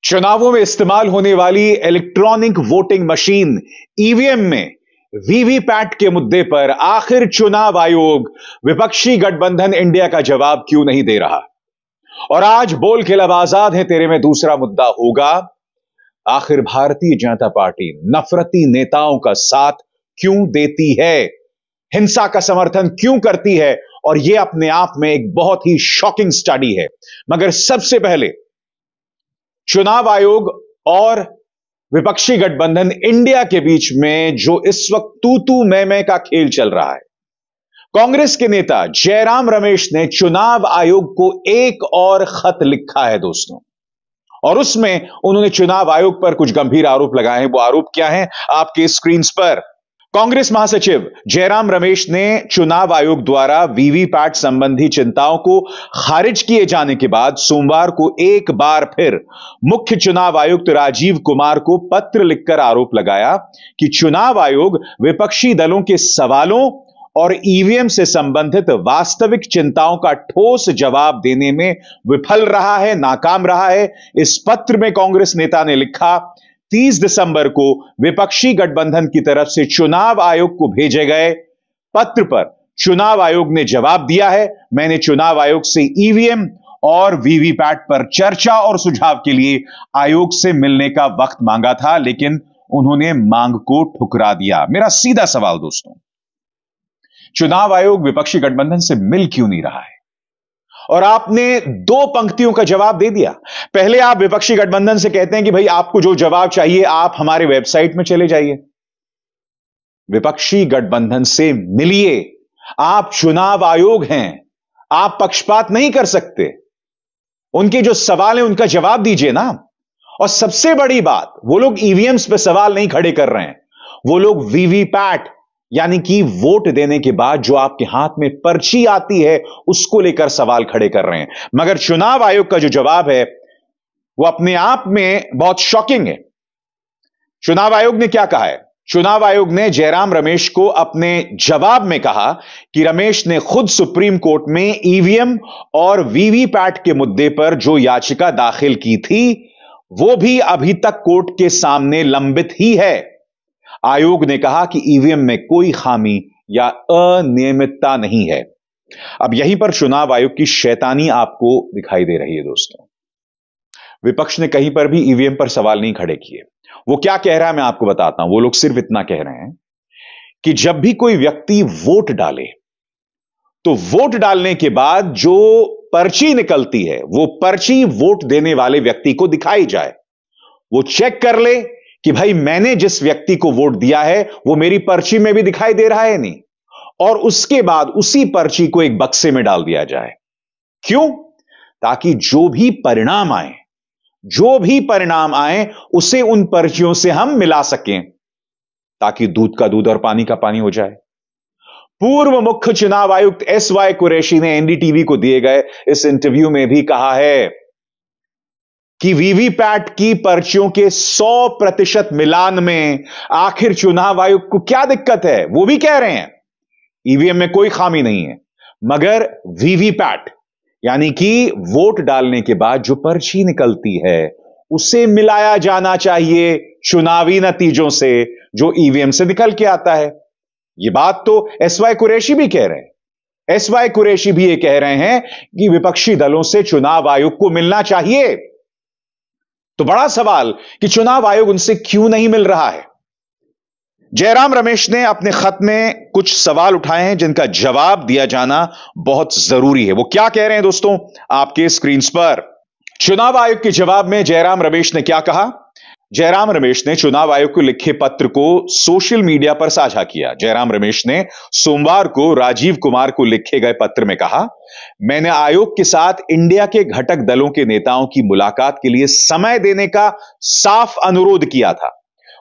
चुनावों में इस्तेमाल होने वाली इलेक्ट्रॉनिक वोटिंग मशीन ईवीएम में वीवीपैट के मुद्दे पर आखिर चुनाव आयोग विपक्षी गठबंधन इंडिया का जवाब क्यों नहीं दे रहा। और आज बोल के लब आजाद है तेरे में दूसरा मुद्दा होगा, आखिर भारतीय जनता पार्टी नफरती नेताओं का साथ क्यों देती है, हिंसा का समर्थन क्यों करती है। और यह अपने आप में एक बहुत ही शॉकिंग स्टडी है। मगर सबसे पहले चुनाव आयोग और विपक्षी गठबंधन इंडिया के बीच में जो इस वक्त तू तू मैं का खेल चल रहा है, कांग्रेस के नेता जयराम रमेश ने चुनाव आयोग को एक और खत लिखा है दोस्तों, और उसमें उन्होंने चुनाव आयोग पर कुछ गंभीर आरोप लगाए हैं। वो आरोप क्या हैं आपके स्क्रीन पर। कांग्रेस महासचिव जयराम रमेश ने चुनाव आयोग द्वारा वीवीपैट संबंधी चिंताओं को खारिज किए जाने के बाद सोमवार को एक बार फिर मुख्य चुनाव आयुक्त राजीव कुमार को पत्र लिखकर आरोप लगाया कि चुनाव आयोग विपक्षी दलों के सवालों और ईवीएम से संबंधित वास्तविक चिंताओं का ठोस जवाब देने में विफल रहा है, नाकाम रहा है। इस पत्र में कांग्रेस नेता ने लिखा, 30 दिसंबर को विपक्षी गठबंधन की तरफ से चुनाव आयोग को भेजे गए पत्र पर चुनाव आयोग ने जवाब दिया है। मैंने चुनाव आयोग से ईवीएम और वीवीपैट पर चर्चा और सुझाव के लिए आयोग से मिलने का वक्त मांगा था, लेकिन उन्होंने मांग को ठुकरा दिया। मेरा सीधा सवाल दोस्तों, चुनाव आयोग विपक्षी गठबंधन से मिल क्यों नहीं रहा है? और आपने दो पंक्तियों का जवाब दे दिया। पहले आप विपक्षी गठबंधन से कहते हैं कि भाई आपको जो जवाब चाहिए आप हमारे वेबसाइट में चले जाइए, विपक्षी गठबंधन से मिलिए, आप चुनाव आयोग हैं, आप पक्षपात नहीं कर सकते, उनके जो सवाल हैं उनका जवाब दीजिए ना। और सबसे बड़ी बात, वो लोग ईवीएम्स पे सवाल नहीं खड़े कर रहे हैं, वो लोग वीवीपैट यानी कि वोट देने के बाद जो आपके हाथ में पर्ची आती है उसको लेकर सवाल खड़े कर रहे हैं। मगर चुनाव आयोग का जो जवाब है वो अपने आप में बहुत शॉकिंग है। चुनाव आयोग ने क्या कहा है? चुनाव आयोग ने जयराम रमेश को अपने जवाब में कहा कि रमेश ने खुद सुप्रीम कोर्ट में ईवीएम और वीवीपैट के मुद्दे पर जो याचिका दाखिल की थी वो भी अभी तक कोर्ट के सामने लंबित ही है। आयोग ने कहा कि ईवीएम में कोई खामी या अनियमितता नहीं है। अब यहीं पर चुनाव आयोग की शैतानी आपको दिखाई दे रही है दोस्तों। विपक्ष ने कहीं पर भी ईवीएम पर सवाल नहीं खड़े किए। वो क्या कह रहा है मैं आपको बताता हूं। वो लोग सिर्फ इतना कह रहे हैं कि जब भी कोई व्यक्ति वोट डाले तो वोट डालने के बाद जो पर्ची निकलती है वो पर्ची वोट देने वाले व्यक्ति को दिखाई जाए, वो चेक कर ले कि भाई मैंने जिस व्यक्ति को वोट दिया है वो मेरी पर्ची में भी दिखाई दे रहा है नहीं, और उसके बाद उसी पर्ची को एक बक्से में डाल दिया जाए। क्यों? ताकि जो भी परिणाम आए उसे उन पर्चियों से हम मिला सकें, ताकि दूध का दूध और पानी का पानी हो जाए। पूर्व मुख्य चुनाव आयुक्त SY कुरैशी ने एनडीटीवी को दिए गए इस इंटरव्यू में भी कहा है कि वीवीपैट की पर्चियों के 100% मिलान में आखिर चुनाव आयोग को क्या दिक्कत है। वो भी कह रहे हैं ईवीएम में कोई खामी नहीं है, मगर वीवीपैट यानी कि वोट डालने के बाद जो पर्ची निकलती है उसे मिलाया जाना चाहिए चुनावी नतीजों से जो ईवीएम से निकल के आता है। यह बात तो SY कुरैशी भी कह रहे हैं। SY कुरैशी भी ये कह रहे हैं कि विपक्षी दलों से चुनाव आयोग को मिलना चाहिए। तो बड़ा सवाल कि चुनाव आयोग उनसे क्यों नहीं मिल रहा है। जयराम रमेश ने अपने खत में कुछ सवाल उठाए हैं जिनका जवाब दिया जाना बहुत जरूरी है। वो क्या कह रहे हैं दोस्तों आपके स्क्रीन पर। चुनाव आयोग के जवाब में जयराम रमेश ने क्या कहा? जयराम रमेश ने चुनाव आयोग को लिखे पत्र को सोशल मीडिया पर साझा किया। जयराम रमेश ने सोमवार को राजीव कुमार को लिखे गए पत्र में कहा, मैंने आयोग के साथ इंडिया के घटक दलों के नेताओं की मुलाकात के लिए समय देने का साफ अनुरोध किया था।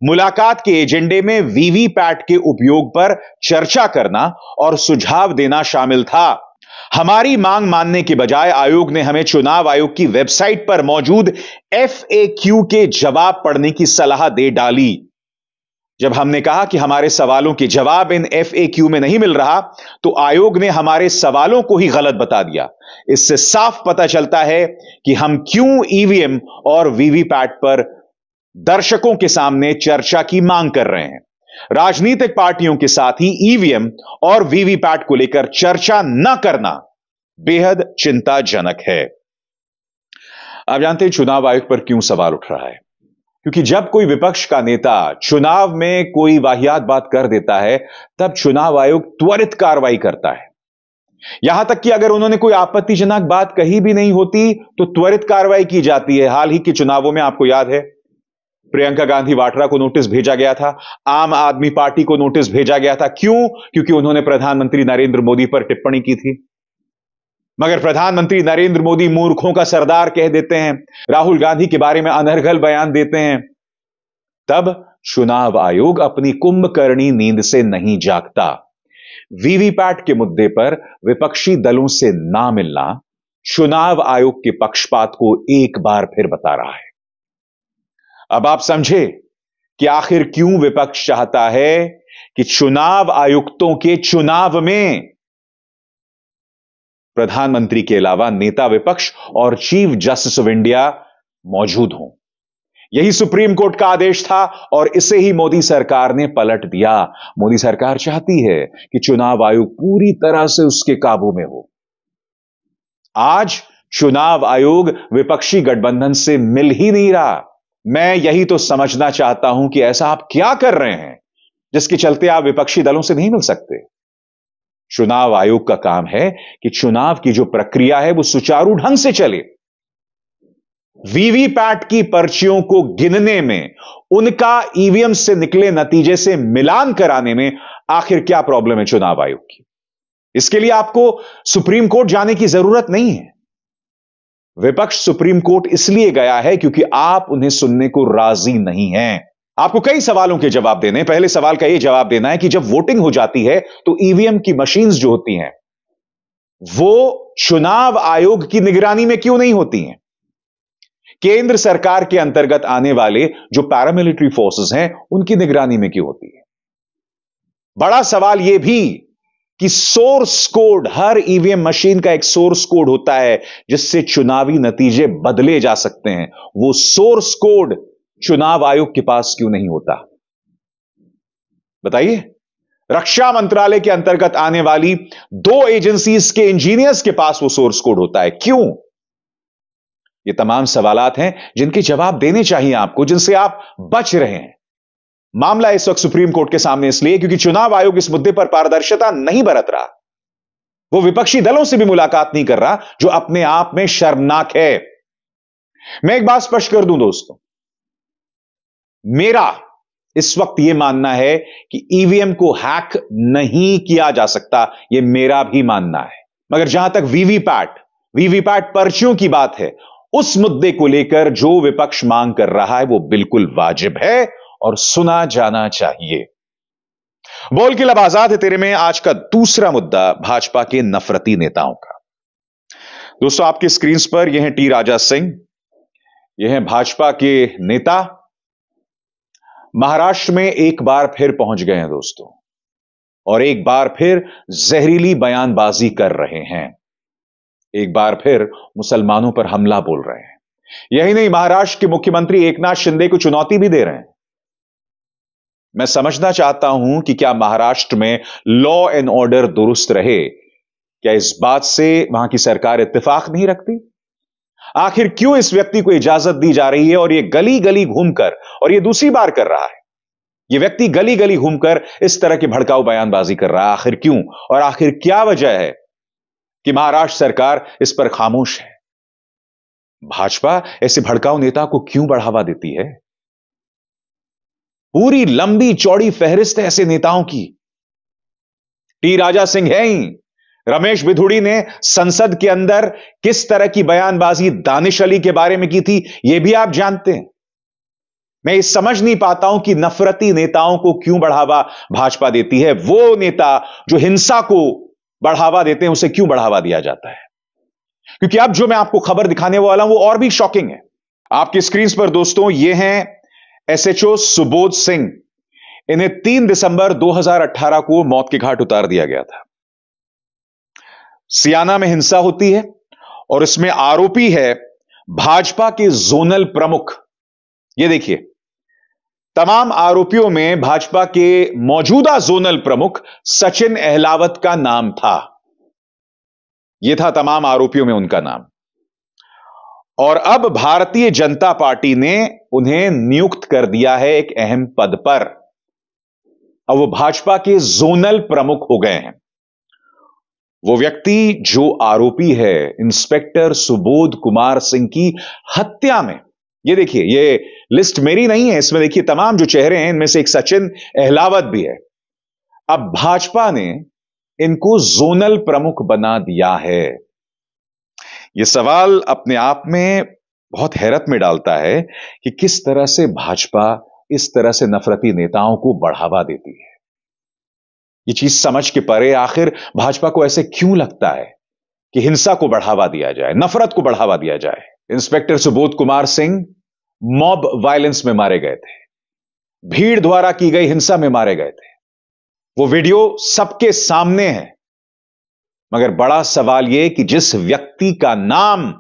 मुलाकात के एजेंडे में वीवीपैट के उपयोग पर चर्चा करना और सुझाव देना शामिल था। हमारी मांग मानने के बजाय आयोग ने हमें चुनाव आयोग की वेबसाइट पर मौजूद FAQ के जवाब पढ़ने की सलाह दे डाली। जब हमने कहा कि हमारे सवालों के जवाब इन FAQ में नहीं मिल रहा, तो आयोग ने हमारे सवालों को ही गलत बता दिया। इससे साफ पता चलता है कि हम क्यों ईवीएम और वीवीपैट पर दर्शकों के सामने चर्चा की मांग कर रहे हैं। राजनीतिक पार्टियों के साथ ही ईवीएम और वीवीपैट को लेकर चर्चा न करना बेहद चिंताजनक है। आप जानते हैं चुनाव आयोग पर क्यों सवाल उठ रहा है? क्योंकि जब कोई विपक्ष का नेता चुनाव में कोई वाहियात बात कर देता है, तब चुनाव आयोग त्वरित कार्रवाई करता है। यहां तक कि अगर उन्होंने कोई आपत्तिजनक बात कही भी नहीं होती, तो त्वरित कार्रवाई की जाती है। हाल ही के चुनावों में आपको याद है, प्रियंका गांधी वाड्रा को नोटिस भेजा गया था, आम आदमी पार्टी को नोटिस भेजा गया था। क्यों? क्योंकि उन्होंने प्रधानमंत्री नरेंद्र मोदी पर टिप्पणी की थी। मगर प्रधानमंत्री नरेंद्र मोदी मूर्खों का सरदार कह देते हैं, राहुल गांधी के बारे में अनर्गल बयान देते हैं। तब चुनाव आयोग अपनी कुंभकर्णी नींद से नहीं जागता। वीवीपैट के मुद्दे पर विपक्षी दलों से ना मिलना चुनाव आयोग के पक्षपात को एक बार फिर बता रहा है। अब आप समझे कि आखिर क्यों विपक्ष चाहता है कि चुनाव आयुक्तों के चुनाव में प्रधानमंत्री के अलावा नेता विपक्ष और चीफ जस्टिस ऑफ इंडिया मौजूद हों। यही सुप्रीम कोर्ट का आदेश था और इसे ही मोदी सरकार ने पलट दिया। मोदी सरकार चाहती है कि चुनाव आयोग पूरी तरह से उसके काबू में हो। आज चुनाव आयोग विपक्षी गठबंधन से मिल ही नहीं रहा। मैं यही तो समझना चाहता हूं कि ऐसा आप क्या कर रहे हैं जिसके चलते आप विपक्षी दलों से नहीं मिल सकते। चुनाव आयोग का काम है कि चुनाव की जो प्रक्रिया है वो सुचारू ढंग से चले। वीवीपैट की पर्चियों को गिनने में, उनका ईवीएम से निकले नतीजे से मिलान कराने में आखिर क्या प्रॉब्लम है चुनाव आयोग की? इसके लिए आपको सुप्रीम कोर्ट जाने की जरूरत नहीं है। विपक्ष सुप्रीम कोर्ट इसलिए गया है क्योंकि आप उन्हें सुनने को राजी नहीं हैं। आपको कई सवालों के जवाब देने हैं। पहले सवाल का यह जवाब देना है कि जब वोटिंग हो जाती है तो ईवीएम की मशीन्स जो होती हैं वो चुनाव आयोग की निगरानी में क्यों नहीं होती हैं? केंद्र सरकार के अंतर्गत आने वाले जो पैरामिलिट्री फोर्सेस हैं उनकी निगरानी में क्यों होती है? बड़ा सवाल यह भी कि सोर्स कोड, हर ईवीएम मशीन का एक सोर्स कोड होता है जिससे चुनावी नतीजे बदले जा सकते हैं। वो सोर्स कोड चुनाव आयोग के पास क्यों नहीं होता? बताइए। रक्षा मंत्रालय के अंतर्गत आने वाली 2 एजेंसीज के इंजीनियर्स के पास वो सोर्स कोड होता है, क्यों? ये तमाम सवालात हैं जिनके जवाब देने चाहिए आपको, जिनसे आप बच रहे हैं। मामला इस वक्त सुप्रीम कोर्ट के सामने इसलिए क्योंकि चुनाव आयोग इस मुद्दे पर पारदर्शिता नहीं बरत रहा। वो विपक्षी दलों से भी मुलाकात नहीं कर रहा, जो अपने आप में शर्मनाक है। मैं एक बात स्पष्ट कर दूं दोस्तों, मेरा इस वक्त यह मानना है कि ईवीएम को हैक नहीं किया जा सकता। यह मेरा भी मानना है। मगर जहां तक वीवीपैट पर्चियों की बात है, उस मुद्दे को लेकर जो विपक्ष मांग कर रहा है वो बिल्कुल वाजिब है और सुना जाना चाहिए। बोल के लब आजाद है तेरे में आज का दूसरा मुद्दा भाजपा के नफरती नेताओं का। दोस्तों, आपके स्क्रीन पर यह हैं टी राजा सिंह, यह हैं भाजपा के नेता। महाराष्ट्र में एक बार फिर पहुंच गए हैं दोस्तों, और एक बार फिर जहरीली बयानबाजी कर रहे हैं। एक बार फिर मुसलमानों पर हमला बोल रहे हैं। यही नहीं, महाराष्ट्र के मुख्यमंत्री एकनाथ शिंदे को चुनौती भी दे रहे हैं। मैं समझना चाहता हूं कि क्या महाराष्ट्र में लॉ एंड ऑर्डर दुरुस्त रहे? क्या इस बात से वहां की सरकार इत्तेफाक नहीं रखती? आखिर क्यों इस व्यक्ति को इजाजत दी जा रही है और यह गली गली घूमकर, और यह दूसरी बार कर रहा है, यह व्यक्ति गली गली घूमकर इस तरह की भड़काऊ बयानबाजी कर रहा है? आखिर क्यों? और आखिर क्या वजह है कि महाराष्ट्र सरकार इस पर खामोश है? भाजपा ऐसे भड़काऊ नेता को क्यों बढ़ावा देती है? पूरी लंबी चौड़ी फहरिस्त है ऐसे नेताओं की। टी राजा सिंह है ही, रमेश बिधूड़ी ने संसद के अंदर किस तरह की बयानबाजी दानिश अली के बारे में की थी, यह भी आप जानते हैं। मैं ये समझ नहीं पाता हूं कि नफरती नेताओं को क्यों बढ़ावा भाजपा देती है। वो नेता जो हिंसा को बढ़ावा देते हैं, उसे क्यों बढ़ावा दिया जाता है? क्योंकि अब जो मैं आपको खबर दिखाने वाला हूं वो और भी शॉकिंग है। आपकी स्क्रीन पर दोस्तों ये हैं एसएचओ सुबोध सिंह। इन्हें 3 दिसंबर 2018 को मौत के घाट उतार दिया गया था। सियाना में हिंसा होती है और इसमें आरोपी है भाजपा के जोनल प्रमुख। यह देखिए, तमाम आरोपियों में भाजपा के मौजूदा जोनल प्रमुख सचिन अहलावत का नाम था। यह था तमाम आरोपियों में उनका नाम। और अब भारतीय जनता पार्टी ने उन्हें नियुक्त कर दिया है एक अहम पद पर। अब वो भाजपा के जोनल प्रमुख हो गए हैं। वो व्यक्ति जो आरोपी है इंस्पेक्टर सुबोध कुमार सिंह की हत्या में। ये देखिए, ये लिस्ट मेरी नहीं है, इसमें देखिए तमाम जो चेहरे हैं इनमें से एक सचिन अहलावत भी है। अब भाजपा ने इनको जोनल प्रमुख बना दिया है। यह सवाल अपने आप में बहुत हैरत में डालता है कि किस तरह से भाजपा इस तरह से नफरती नेताओं को बढ़ावा देती है। यह चीज समझ के परे आखिर भाजपा को ऐसे क्यों लगता है कि हिंसा को बढ़ावा दिया जाए, नफरत को बढ़ावा दिया जाए। Inspector Subodh Kumar Singh mob violence में मारे गए थे, भीड़ द्वारा की गई हिंसा में मारे गए थे। वो वीडियो सबके सामने है। मगर बड़ा सवाल यह कि जिस व्यक्ति का नाम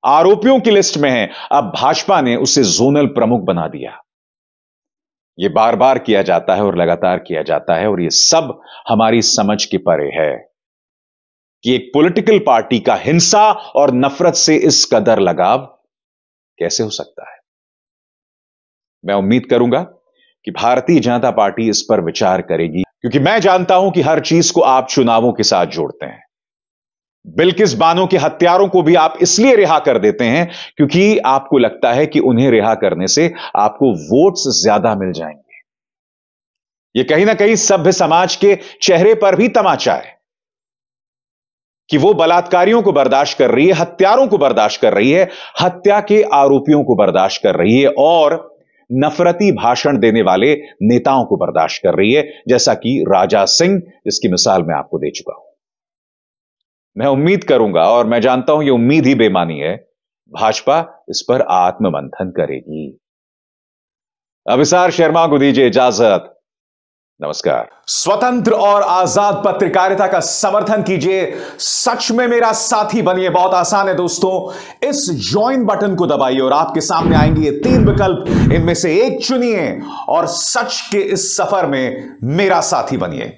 आरोपियों की लिस्ट में है, अब भाजपा ने उसे जोनल प्रमुख बना दिया। यह बार बार किया जाता है और लगातार किया जाता है, और यह सब हमारी समझ के परे है कि एक पॉलिटिकल पार्टी का हिंसा और नफरत से इस कदर लगाव कैसे हो सकता है। मैं उम्मीद करूंगा कि भारतीय जनता पार्टी इस पर विचार करेगी, क्योंकि मैं जानता हूं कि हर चीज को आप चुनावों के साथ जोड़ते हैं। बिल्किस बानो के हत्यारों को भी आप इसलिए रिहा कर देते हैं क्योंकि आपको लगता है कि उन्हें रिहा करने से आपको वोट्स ज्यादा मिल जाएंगे। यह कहीं ना कहीं सभ्य समाज के चेहरे पर भी तमाचा है कि वो बलात्कारियों को बर्दाश्त कर रही है, हत्यारों को बर्दाश्त कर रही है, हत्या के आरोपियों को बर्दाश्त कर रही है और नफरती भाषण देने वाले नेताओं को बर्दाश्त कर रही है, जैसा कि राजा सिंह, जिसकी मिसाल मैं आपको दे चुका हूं। मैं उम्मीद करूंगा, और मैं जानता हूं यह उम्मीद ही बेमानी है, भाजपा इस पर आत्ममंथन करेगी। अभिसार शर्मा को दीजिए इजाजत। नमस्कार। स्वतंत्र और आजाद पत्रकारिता का समर्थन कीजिए, सच में मेरा साथी बनिए। बहुत आसान है दोस्तों, इस ज्वाइन बटन को दबाइए और आपके सामने आएंगे ये 3 विकल्प, इनमें से एक चुनिए और सच के इस सफर में मेरा साथी बनिए।